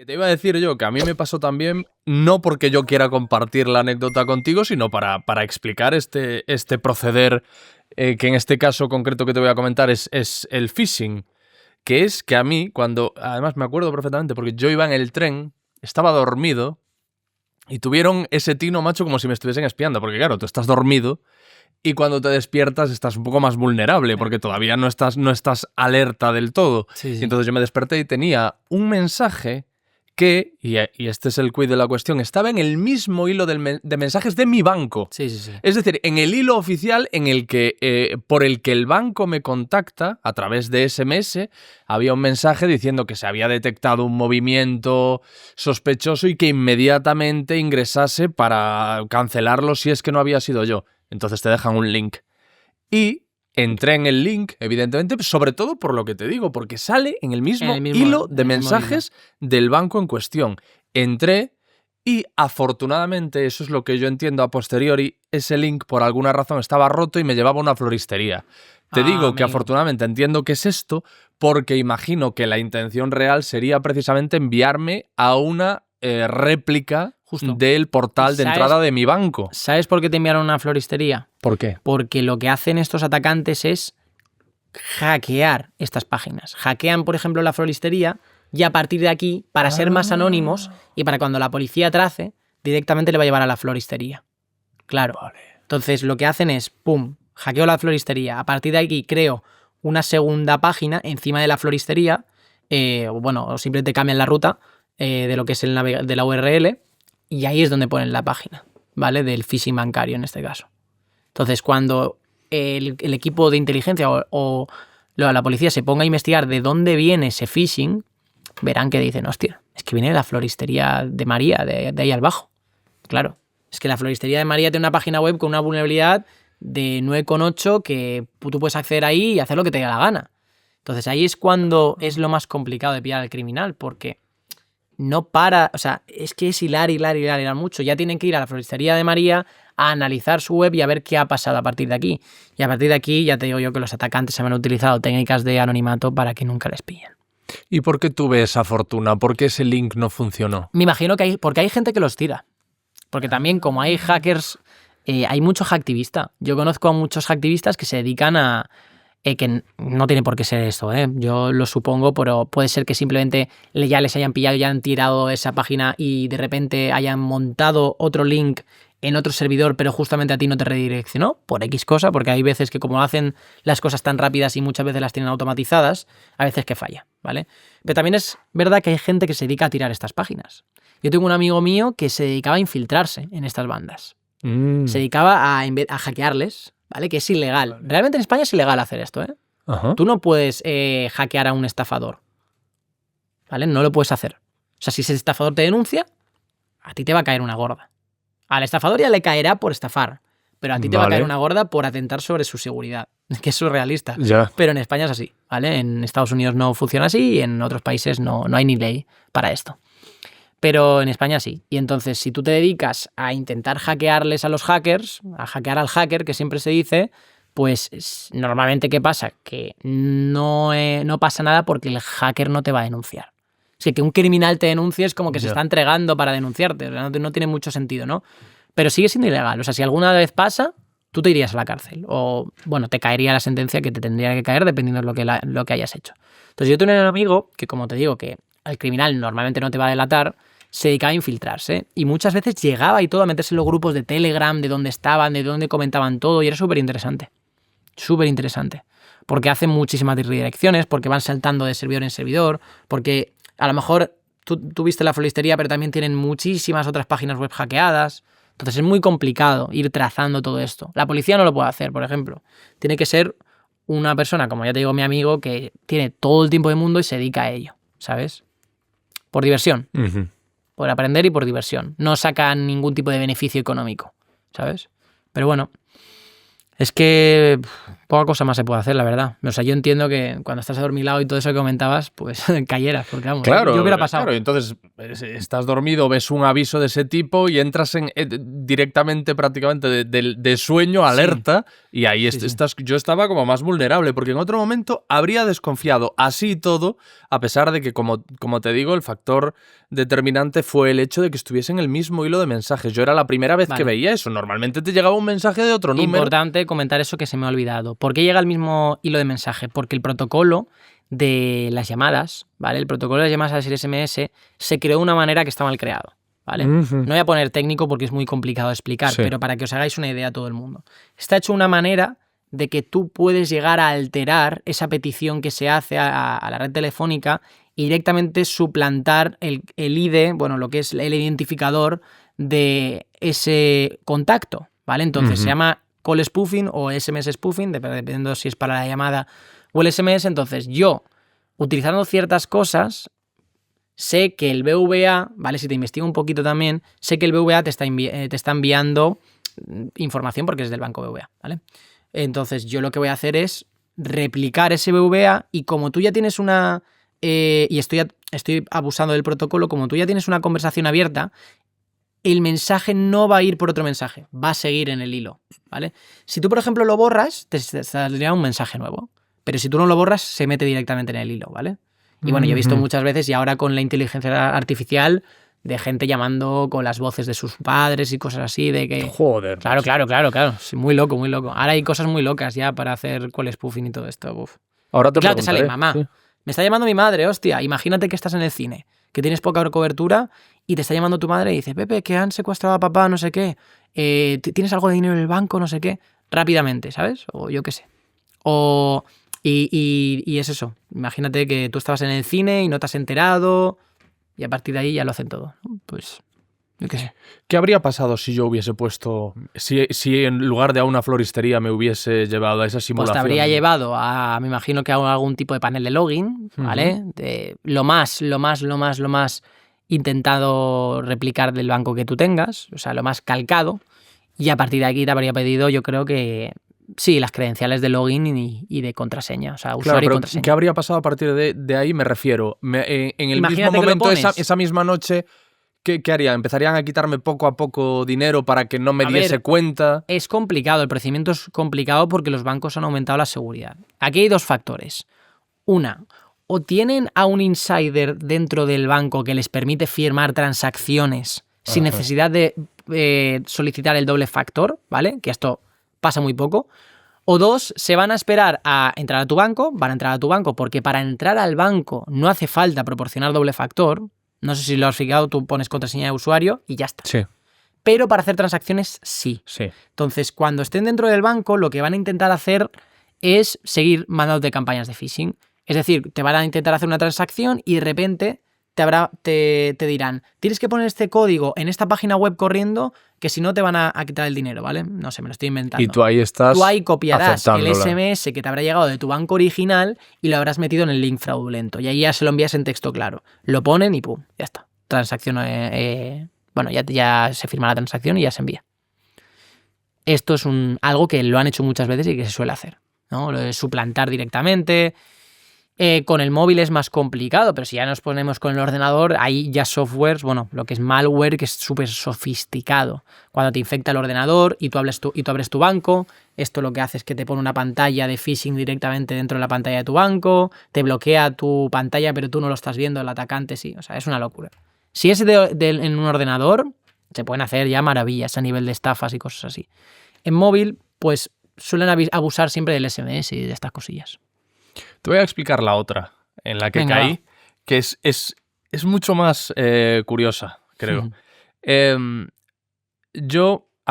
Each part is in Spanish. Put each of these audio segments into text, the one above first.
Que te iba a decir yo que a mí me pasó también, no porque yo quiera compartir la anécdota contigo, sino para explicar este proceder, que en este caso concreto que te voy a comentar es el phishing. Que es que a mí, además me acuerdo perfectamente, porque yo iba en el tren, estaba dormido, y tuvieron ese tino, macho, como si me estuviesen espiando, porque claro, tú estás dormido, y cuando te despiertas estás un poco más vulnerable, porque todavía no estás alerta del todo. Sí, sí. Y entonces yo me desperté y tenía un mensaje que, y este es el quid de la cuestión, estaba en el mismo hilo de mensajes de mi banco. Sí, sí, sí. Es decir, en el hilo oficial en el que, por el que el banco me contacta a través de SMS, había un mensaje diciendo que se había detectado un movimiento sospechoso y que inmediatamente ingresase para cancelarlo si es que no había sido yo. Entonces te dejan un link. Y entré en el link, evidentemente, sobre todo por lo que te digo, porque sale en el mismo hilo de mensajes del banco en cuestión. Entré y afortunadamente, eso es lo que yo entiendo a posteriori, ese link por alguna razón estaba roto y me llevaba a una floristería. Te digo que afortunadamente entiendo que es esto porque imagino que la intención real sería precisamente enviarme a una réplica del portal de entrada de mi banco. ¿Sabes por qué te enviaron a una floristería? ¿Por qué? Porque lo que hacen estos atacantes es hackear estas páginas. Hackean, por ejemplo, la floristería y a partir de aquí, para ser más anónimos y para cuando la policía trace, directamente le va a llevar a la floristería. Claro. Vale. Entonces, lo que hacen es, pum, hackeo la floristería. A partir de aquí creo una segunda página encima de la floristería, o simplemente cambian la ruta de lo que es de la URL, y ahí es donde ponen la página, ¿vale? Del phishing bancario en este caso. Entonces, cuando el equipo de inteligencia o la policía se ponga a investigar de dónde viene ese phishing, verán que dicen, hostia, es que viene de la floristería de María, de ahí al bajo. Claro, es que la floristería de María tiene una página web con una vulnerabilidad de 9,8 que tú puedes acceder ahí y hacer lo que te dé la gana. Entonces ahí es cuando es lo más complicado de pillar al criminal, porque no para, o sea, es que es hilar mucho. Ya tienen que ir a la floristería de María a analizar su web y a ver qué ha pasado a partir de aquí. Y a partir de aquí ya te digo yo que los atacantes han utilizado técnicas de anonimato para que nunca les pillen. ¿Y por qué tuve esa fortuna? ¿Por qué ese link no funcionó? Me imagino que porque hay gente que los tira. Porque también como hay hackers, hay mucho hacktivista. Yo conozco a muchos hacktivistas que se dedican a... que no tiene por qué ser esto, yo lo supongo, pero puede ser que simplemente ya les hayan pillado, ya han tirado esa página y de repente hayan montado otro link en otro servidor, pero justamente a ti no te redireccionó por X cosa, porque hay veces que como hacen las cosas tan rápidas y muchas veces las tienen automatizadas, a veces que falla, ¿vale? Pero también es verdad que hay gente que se dedica a tirar estas páginas. Yo tengo un amigo mío que se dedicaba a infiltrarse en estas bandas. Se dedicaba a hackearles, ¿vale? Que es ilegal. Vale. Realmente en España es ilegal hacer esto, ¿eh? Ajá. Tú no puedes hackear a un estafador, ¿vale? No lo puedes hacer. O sea, si ese estafador te denuncia, a ti te va a caer una gorda. Al estafador ya le caerá por estafar, pero a ti te va a caer una gorda por atentar sobre su seguridad, que es surrealista. Ya. Pero en España es así, ¿vale? En Estados Unidos no funciona así y en otros países no hay ni ley para esto. Pero en España sí. Y entonces, si tú te dedicas a intentar hackearles a los hackers, a hackear al hacker, que siempre se dice, pues normalmente, ¿qué pasa? Que no pasa nada porque el hacker no te va a denunciar. Es que un criminal te denuncie es como que se está entregando para denunciarte. O sea, no tiene mucho sentido, ¿no? Pero sigue siendo ilegal. O sea, si alguna vez pasa, tú te irías a la cárcel. O, bueno, te caería la sentencia que te tendría que caer dependiendo de lo que hayas hecho. Entonces, yo tenía un amigo que, como te digo, que al criminal normalmente no te va a delatar, se dedicaba a infiltrarse. Y muchas veces llegaba y todo a meterse en los grupos de Telegram, de dónde estaban, de dónde comentaban todo. Y era súper interesante. Súper interesante. Porque hacen muchísimas redirecciones, porque van saltando de servidor en servidor, porque a lo mejor tú viste la floristería, pero también tienen muchísimas otras páginas web hackeadas. Entonces es muy complicado ir trazando todo esto. La policía no lo puede hacer, por ejemplo. Tiene que ser una persona, como ya te digo, mi amigo, que tiene todo el tiempo del mundo y se dedica a ello, ¿sabes? Por diversión. Uh-huh. Por aprender y por diversión. No sacan ningún tipo de beneficio económico, ¿sabes? Pero bueno, es que poca cosa más se puede hacer, la verdad. O sea, yo entiendo que cuando estás adormilado y todo eso que comentabas, pues cayeras, porque vamos, Claro, yo hubiera pasado. Claro, entonces estás dormido, ves un aviso de ese tipo y entras directamente prácticamente de sueño, alerta, y ahí estás. Yo estaba como más vulnerable, porque en otro momento habría desconfiado así y todo, a pesar de que, como te digo, el factor determinante fue el hecho de que estuviese en el mismo hilo de mensajes. Yo era la primera vez que veía eso. Normalmente te llegaba un mensaje de otro número. Importante comentar eso que se me ha olvidado. ¿Por qué llega el mismo hilo de mensaje? Porque el protocolo de las llamadas, ¿vale? El protocolo de las llamadas al SMS se creó de una manera que está mal creado, ¿vale? No voy a poner técnico porque es muy complicado de explicar, pero para que os hagáis una idea a todo el mundo. Está hecho de una manera de que tú puedes llegar a alterar esa petición que se hace a la red telefónica y directamente suplantar el ID, bueno, lo que es el identificador de ese contacto, ¿vale? Entonces se llama call spoofing o SMS spoofing, dependiendo si es para la llamada o el SMS. Entonces yo, utilizando ciertas cosas, sé que el BVA, ¿vale? Si te investigo un poquito también, sé que el BVA te está enviando información porque es del banco BVA, ¿vale? Entonces yo lo que voy a hacer es replicar ese BVA y como tú ya tienes una... y estoy abusando del protocolo, como tú ya tienes una conversación abierta, el mensaje no va a ir por otro mensaje, va a seguir en el hilo, ¿vale? Si tú, por ejemplo, lo borras, te saldría un mensaje nuevo, pero si tú no lo borras, se mete directamente en el hilo, ¿vale? Y bueno, yo he visto muchas veces, y ahora con la inteligencia artificial, de gente llamando con las voces de sus padres y cosas así, de que... Joder. Claro. Sí, muy loco, muy loco. Ahora hay cosas muy locas ya para hacer call spoofing y todo esto. Uf. Ahora Claro, te sale, mamá, me está llamando mi madre, hostia. Imagínate que estás en el cine, que tienes poca cobertura y te está llamando tu madre y dice, Pepe, que han secuestrado a papá, no sé qué. ¿Tienes algo de dinero en el banco, no sé qué? Rápidamente, ¿sabes? O yo qué sé. Y es eso. Imagínate que tú estabas en el cine y no te has enterado y a partir de ahí ya lo hacen todo. Pues, yo qué sé. ¿Qué habría pasado si yo hubiese puesto... Si en lugar de a una floristería me hubiese llevado a esa simulación? Pues te habría llevado a, me imagino que a algún tipo de panel de login, ¿vale? De lo más intentado replicar del banco que tú tengas, o sea, lo más calcado. Y a partir de aquí te habría pedido, yo creo que... Sí, las credenciales de login y de contraseña, o sea, usuario y contraseña. ¿Qué habría pasado a partir de ahí? Me refiero. En el mismo momento, esa misma noche, ¿qué haría? ¿Empezarían a quitarme poco a poco dinero para que no me diese cuenta? Es complicado, el procedimiento es complicado porque los bancos han aumentado la seguridad. Aquí hay dos factores. Una, o tienen a un insider dentro del banco que les permite firmar transacciones sin necesidad de solicitar el doble factor, ¿vale? Que esto pasa muy poco. O dos, se van a esperar a entrar a tu banco, van a entrar a tu banco porque para entrar al banco no hace falta proporcionar doble factor. No sé si lo has fijado, tú pones contraseña de usuario y ya está. Sí. Pero para hacer transacciones, sí. Entonces, cuando estén dentro del banco, lo que van a intentar hacer es seguir mandándote campañas de phishing. Es decir, te van a intentar hacer una transacción y de repente te dirán, tienes que poner este código en esta página web corriendo, que si no te van a quitar el dinero, ¿vale? No sé, me lo estoy inventando. Y tú ahí estás. Tú ahí copiarás el SMS que te habrá llegado de tu banco original y lo habrás metido en el link fraudulento. Y ahí ya se lo envías en texto claro. Lo ponen y pum, ya está. Transacción, bueno, ya se firma la transacción y ya se envía. Esto es algo que lo han hecho muchas veces y que se suele hacer, ¿no? Lo de suplantar directamente. Con el móvil es más complicado, pero si ya nos ponemos con el ordenador, hay ya softwares, bueno, lo que es malware, que es súper sofisticado. Cuando te infecta el ordenador y tú abres tu banco, esto lo que hace es que te pone una pantalla de phishing directamente dentro de la pantalla de tu banco, te bloquea tu pantalla, pero tú no lo estás viendo, el atacante sí, o sea, es una locura. Si es en un ordenador, se pueden hacer ya maravillas a nivel de estafas y cosas así. En móvil, pues suelen abusar siempre del SMS y de estas cosillas. Te voy a explicar la otra en la que caí, que es mucho más curiosa, creo. A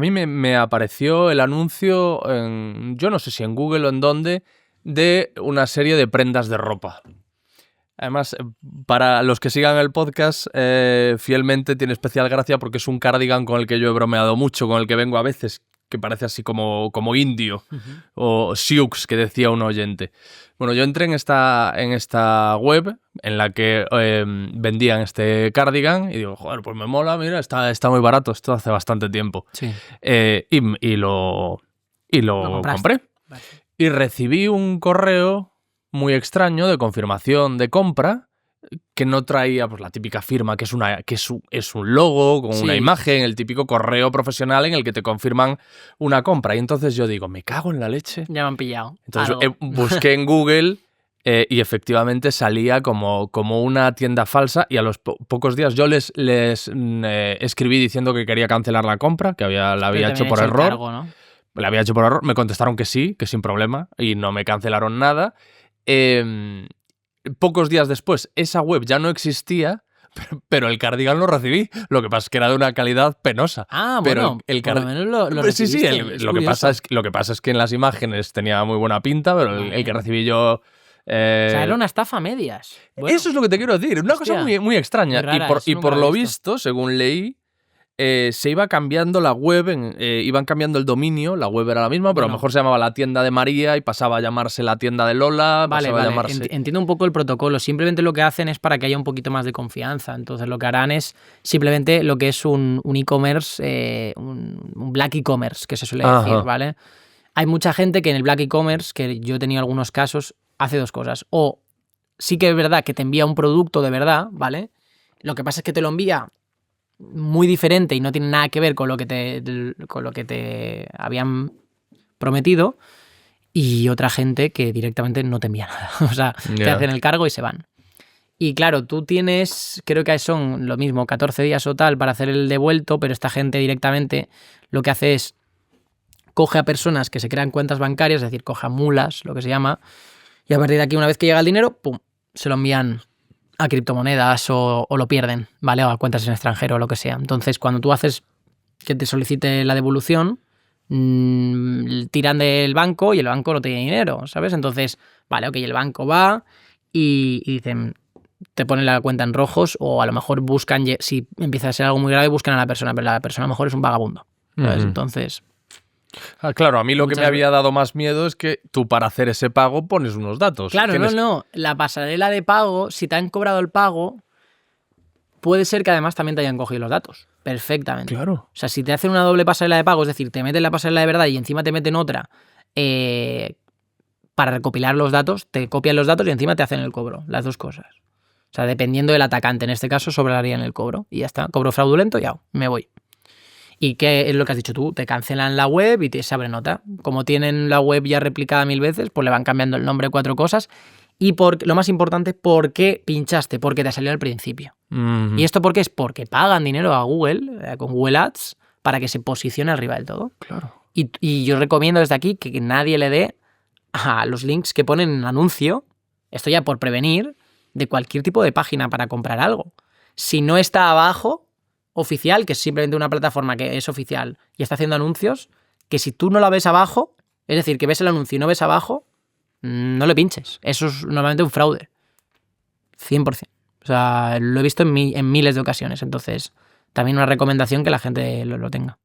mí me apareció el anuncio, yo no sé si en Google o en dónde, de una serie de prendas de ropa. Además, para los que sigan el podcast, fielmente tiene especial gracia porque es un cardigan con el que yo he bromeado mucho, con el que vengo a veces, que parece así como indio, o Sioux, que decía un oyente. Bueno, yo entré en esta web en la que vendían este cardigan y digo, joder, pues me mola, mira, está muy barato, esto hace bastante tiempo. Sí. Y lo compré. Vale. y recibí un correo muy extraño de confirmación de compra que no traía pues, la típica firma, que es un logo con una imagen, el típico correo profesional en el que te confirman una compra. Y entonces yo digo, me cago en la leche. Ya me han pillado. Entonces busqué en Google y efectivamente salía como una tienda falsa, y a los pocos días yo les escribí diciendo que quería cancelar la compra, que la había hecho por error. Cargo, ¿no? La había hecho por error, me contestaron que sí, que sin problema, y no me cancelaron nada. Pocos días después, esa web ya no existía, pero el cardigan lo recibí. Lo que pasa es que era de una calidad penosa. Ah, pero bueno, por lo menos lo recibiste. Sí, lo que pasa es que en las imágenes tenía muy buena pinta, pero el que recibí yo... O sea, era una estafa a medias. Bueno, eso es lo que te quiero decir, una cosa muy, muy extraña. Muy rara, y por lo visto, según leí, se iba cambiando la web, iban cambiando el dominio, la web era la misma, pero a lo mejor se llamaba la tienda de María y pasaba a llamarse la tienda de Lola, vale, pasaba a llamarse... Entiendo un poco el protocolo, simplemente lo que hacen es para que haya un poquito más de confianza, entonces lo que harán es simplemente lo que es un e-commerce, un black e-commerce, que se suele decir, ¿vale? Hay mucha gente que en el black e-commerce, que yo he tenido algunos casos, hace dos cosas, o sí que es verdad que te envía un producto de verdad, ¿vale? Lo que pasa es que te lo envía muy diferente y no tiene nada que ver con lo que te habían prometido, y otra gente que directamente no te envía nada. O sea, te hacen el cargo y se van. Y claro, tú tienes, creo que son lo mismo, 14 días o tal para hacer el devuelto, pero esta gente directamente lo que hace es coge a personas que se crean cuentas bancarias, es decir, coge a mulas, lo que se llama, y a partir de aquí, una vez que llega el dinero, ¡pum!, se lo envían a criptomonedas o lo pierden, ¿vale? O a cuentas en extranjero o lo que sea. Entonces, cuando tú haces que te solicite la devolución, tiran del banco y el banco no tiene dinero, ¿sabes? Entonces, vale, ok, el banco va y dicen, te ponen la cuenta en rojos, o a lo mejor buscan, si empieza a ser algo muy grave, buscan a la persona, pero la persona a lo mejor es un vagabundo, ¿sabes? Entonces... claro, a mí lo que me había dado más miedo es que tú para hacer ese pago pones unos datos. Claro, no. La pasarela de pago, si te han cobrado el pago, puede ser que además también te hayan cogido los datos. Perfectamente. Claro. O sea, si te hacen una doble pasarela de pago, es decir, te meten la pasarela de verdad y encima te meten otra para recopilar los datos, te copian los datos y encima te hacen el cobro. Las dos cosas. O sea, dependiendo del atacante, en este caso sobrarían el cobro. Y ya está. Cobro fraudulento, ya, me voy. ¿Y qué es lo que has dicho tú? Te cancelan la web y se abre nota. Como tienen la web ya replicada 1000 veces, pues le van cambiando el nombre, 4 cosas. Y lo más importante, ¿por qué pinchaste? Porque te salió al principio. ¿Y esto por qué es? Porque pagan dinero a Google, con Google Ads, para que se posicione arriba del todo. Claro. Y yo recomiendo desde aquí que nadie le dé a los links que ponen en anuncio, esto ya por prevenir, de cualquier tipo de página para comprar algo. Si no está abajo... oficial, que es simplemente una plataforma que es oficial y está haciendo anuncios, que si tú no la ves abajo, es decir, que ves el anuncio y no ves abajo, no le pinches. Eso es normalmente un fraude. 100%. O sea, lo he visto en miles de ocasiones. Entonces, también una recomendación que la gente lo tenga.